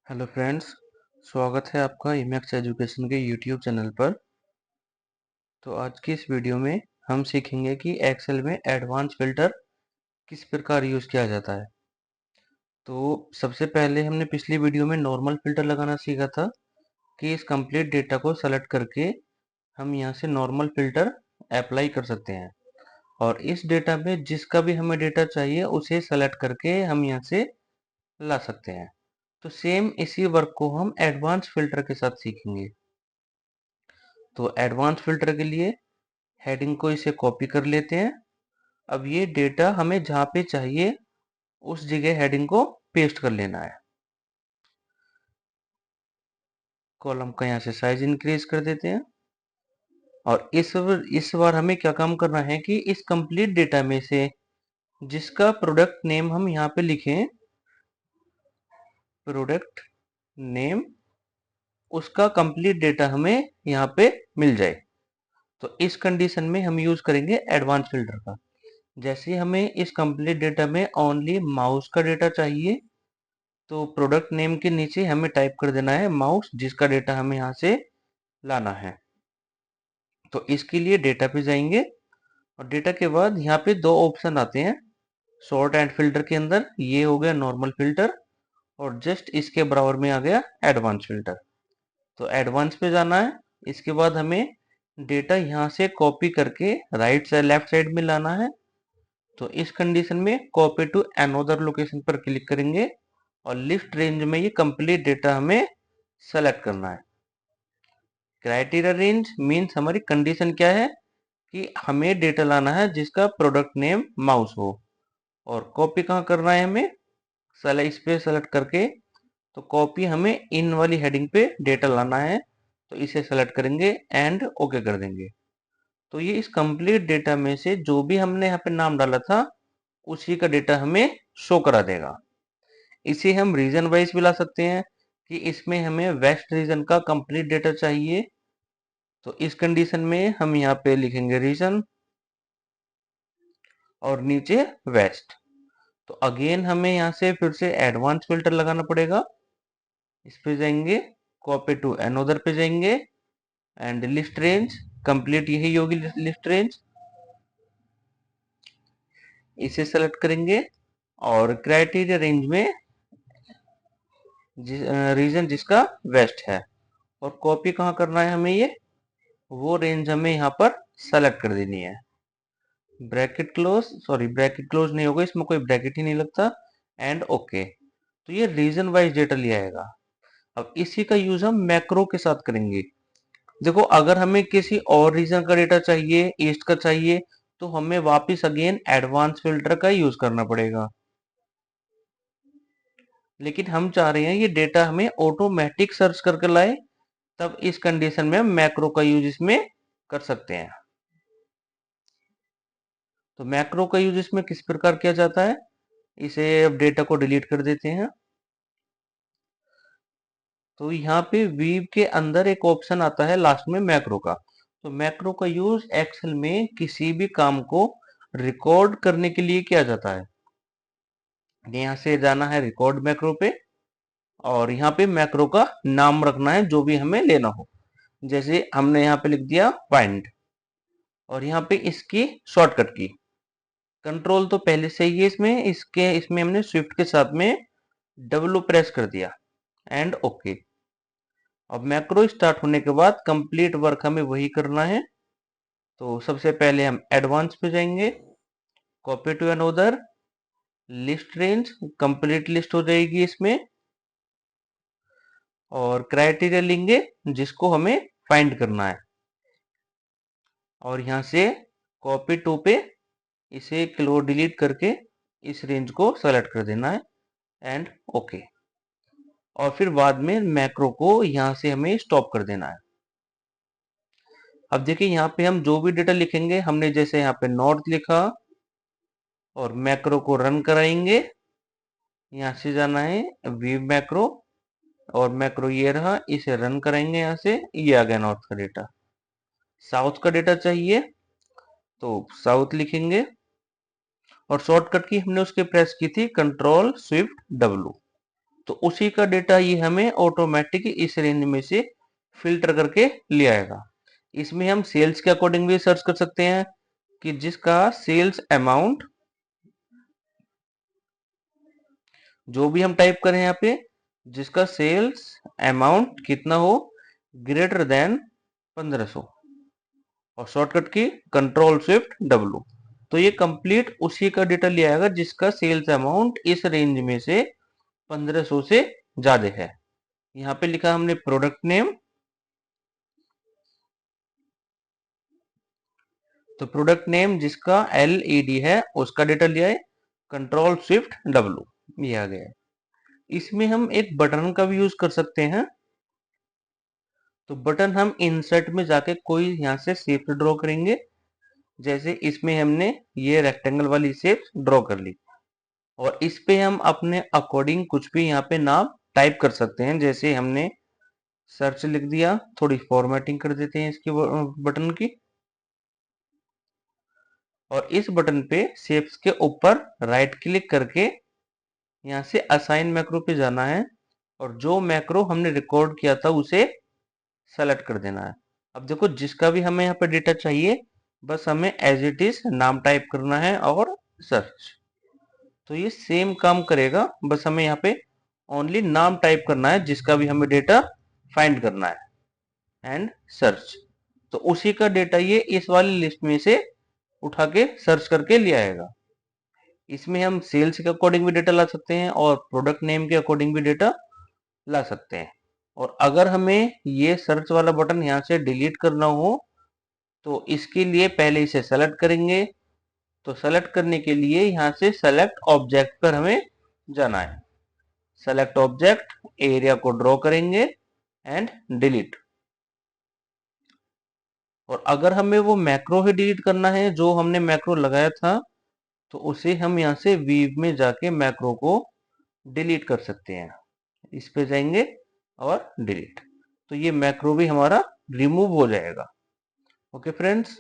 Hello friends, स्वागत है आपका इमैक्स एजुकेशन के यूट्यूब चैनल पर। तो आज की इस वीडियो में हम सीखेंगे कि एक्सेल में एडवांस फिल्टर किस प्रकार यूज़ किया जाता है। तो सबसे पहले हमने पिछली वीडियो में नॉर्मल फिल्टर लगाना सीखा था कि इस कंप्लीट डेटा को सेलेक्ट करके हम यहाँ से नॉर्मल फिल्टर अप्लाई कर सकते हैं और इस डेटा में जिसका भी हमें डेटा चाहिए उसे सेलेक्ट करके हम यहाँ से ला सकते हैं। तो सेम इसी वर्क को हम एडवांस फिल्टर के साथ सीखेंगे। तो एडवांस फिल्टर के लिए हेडिंग को इसे कॉपी कर लेते हैं। अब ये डेटा हमें जहाँ पे चाहिए उस जगह हेडिंग को पेस्ट कर लेना है। कॉलम का यहाँ से साइज इंक्रीज कर देते हैं और इस बार हमें क्या काम करना है कि इस कंप्लीट डेटा में से जिसका प्रोडक्ट नेम हम यहाँ पे लिखें, प्रोडक्ट नेम, उसका कंप्लीट डेटा हमें यहाँ पे मिल जाए। तो इस कंडीशन में हम यूज करेंगे एडवांस फिल्टर का। जैसे हमें इस कंप्लीट डेटा में ओनली माउस का डेटा चाहिए तो प्रोडक्ट नेम के नीचे हमें टाइप कर देना है माउस, जिसका डेटा हमें यहाँ से लाना है। तो इसके लिए डेटा पे जाएंगे और डेटा के बाद यहाँ पे दो ऑप्शन आते हैं सॉर्ट एंड फिल्टर के अंदर। ये हो गया नॉर्मल फिल्टर और जस्ट इसके बराबर में आ गया एडवांस फिल्टर। तो एडवांस पे जाना है। इसके बाद हमें डेटा यहाँ से कॉपी करके राइट साइड लेफ्ट साइड में लाना है। तो इस कंडीशन में कॉपी टू अनदर लोकेशन पर क्लिक करेंगे और लिस्ट रेंज में ये कंप्लीट डेटा हमें सेलेक्ट करना है। क्राइटेरिया रेंज मीन्स हमारी कंडीशन क्या है कि हमें डेटा लाना है जिसका प्रोडक्ट नेम माउस हो। और कॉपी कहाँ करना है हमें, इस पे सेलेक्ट करके तो कॉपी हमें इन वाली हेडिंग पे डेटा लाना है। तो इसे सेलेक्ट करेंगे एंड ओके कर देंगे। तो ये इस कंप्लीट डेटा में से जो भी हमने यहाँ पे नाम डाला था उसी का डेटा हमें शो करा देगा। इसे हम रीजन वाइज भी ला सकते हैं कि इसमें हमें वेस्ट रीजन का कंप्लीट डेटा चाहिए। तो इस कंडीशन में हम यहाँ पे लिखेंगे रीजन और नीचे वेस्ट। तो अगेन हमें यहाँ से फिर से एडवांस फिल्टर लगाना पड़ेगा। इस पे जाएंगे, कॉपी टू अनदर पे जाएंगे एंड लिस्ट रेंज, कंप्लीट यही होगी लिस्ट रेंज, इसे सेलेक्ट करेंगे और क्राइटेरिया रेंज में रीजन जिसका वेस्ट है। और कॉपी कहाँ करना है हमें, ये वो रेंज हमें यहाँ पर सेलेक्ट कर देनी है। Bracket close, sorry bracket close नहीं होगा, इसमें कोई ब्रैकेट ही नहीं लगता एंड ओके। तो ये रीजन वाइज डेटा लिया आएगा। अब इसी का यूज हम मैक्रो के साथ करेंगे। देखो अगर हमें किसी और रीजन का डेटा चाहिए, ईस्ट का चाहिए, तो हमें वापस अगेन एडवांस फिल्टर का यूज करना पड़ेगा। लेकिन हम चाह रहे हैं ये डेटा हमें ऑटोमेटिक सर्च करके लाए, तब इस कंडीशन में हम मैक्रो का यूज इसमें कर सकते हैं। तो मैक्रो का यूज इसमें किस प्रकार किया जाता है, इसे अब डेटा को डिलीट कर देते हैं। तो यहाँ पे वीव के अंदर एक ऑप्शन आता है लास्ट में मैक्रो का। तो मैक्रो का यूज एक्सेल में किसी भी काम को रिकॉर्ड करने के लिए किया जाता है। यहाँ से जाना है रिकॉर्ड मैक्रो पे और यहाँ पे मैक्रो का नाम रखना है जो भी हमें लेना हो। जैसे हमने यहाँ पे लिख दिया फाइंड और यहाँ पे इसकी शॉर्टकट की कंट्रोल तो पहले से ही है इसमें हमने स्विफ्ट के साथ में डब्ल्यू प्रेस कर दिया एंड ओके। अब मैक्रो स्टार्ट होने के बाद कंप्लीट वर्क हमें वही करना है। तो सबसे पहले हम एडवांस पे जाएंगे, copy to another, list range, complete list हो जाएगी इसमें और क्राइटेरिया लेंगे जिसको हमें फाइंड करना है और यहाँ से कॉपी टू पे इसे क्लोज डिलीट करके इस रेंज को सेलेक्ट कर देना है एंड ओके। और फिर बाद में मैक्रो को यहाँ से हमें स्टॉप कर देना है। अब देखिए यहाँ पे हम जो भी डेटा लिखेंगे, हमने जैसे यहाँ पे नॉर्थ लिखा और मैक्रो को रन कराएंगे। यहाँ से जाना है व्यू मैक्रो और मैक्रो ये रहा, इसे रन कराएंगे। यहाँ से ये आ गया नॉर्थ का डेटा। साउथ का डेटा चाहिए तो साउथ लिखेंगे और शॉर्टकट की हमने उसके प्रेस की थी कंट्रोल स्विफ्ट डब्लू। तो उसी का डेटा ये हमें ऑटोमेटिक इस रेंज में से फिल्टर करके ले आएगा। इसमें हम सेल्स के अकॉर्डिंग भी सर्च कर सकते हैं कि जिसका सेल्स अमाउंट, जो भी हम टाइप करें यहाँ पे, जिसका सेल्स अमाउंट कितना हो, ग्रेटर देन 1500, और शॉर्टकट की कंट्रोल शिफ्ट डब्ल्यू। तो ये कंप्लीट उसी का डेटा ले आएगा जिसका सेल्स अमाउंट इस रेंज में से 1500 से ज्यादा है। यहाँ पे लिखा हमने प्रोडक्ट नेम, तो प्रोडक्ट नेम जिसका LED है उसका डेटा लिया है, कंट्रोल शिफ्ट डब्ल्यू, ये आ गया है। इसमें हम एक बटन का भी यूज कर सकते हैं। तो बटन हम इंसर्ट में जाके कोई यहाँ से शेप ड्रॉ करेंगे। जैसे इसमें हमने ये रेक्टेंगल वाली शेप ड्रॉ कर ली, और इस पे हम अपने अकॉर्डिंग कुछ भी यहाँ पे नाम टाइप कर सकते हैं। जैसे हमने सर्च लिख दिया, थोड़ी फॉर्मेटिंग कर देते हैं इसकी बटन की, और इस बटन पे शेप्स के ऊपर राइट क्लिक करके यहाँ से असाइन मैक्रो पे जाना है, और जो मैक्रो हमने रिकॉर्ड किया था उसे सेलेक्ट कर देना है। अब देखो जिसका भी हमें यहाँ पे डेटा चाहिए, बस हमें एज इट इज नाम टाइप करना है और सर्च। तो ये सेम काम करेगा, बस हमें यहाँ पे ओनली नाम टाइप करना है जिसका भी हमें डेटा फाइंड करना है, एंड सर्च। तो उसी का डेटा ये इस वाली लिस्ट में से उठा के सर्च करके ले आएगा। इसमें हम सेल्स के अकॉर्डिंग भी डेटा ला सकते हैं और प्रोडक्ट नेम के अकॉर्डिंग भी डेटा ला सकते हैं। और अगर हमें ये सर्च वाला बटन यहाँ से डिलीट करना हो तो इसके लिए पहले इसे सेलेक्ट करेंगे। तो सेलेक्ट करने के लिए यहाँ से सेलेक्ट ऑब्जेक्ट पर हमें जाना है। सेलेक्ट ऑब्जेक्ट, एरिया को ड्रॉ करेंगे एंड डिलीट। और अगर हमें वो मैक्रो ही डिलीट करना है जो हमने मैक्रो लगाया था, तो उसे हम यहाँ से वीव में जाके मैक्रो को डिलीट कर सकते हैं। इस पे जाएंगे और डिलीट, तो ये मैक्रो भी हमारा रिमूव हो जाएगा। Okay friends.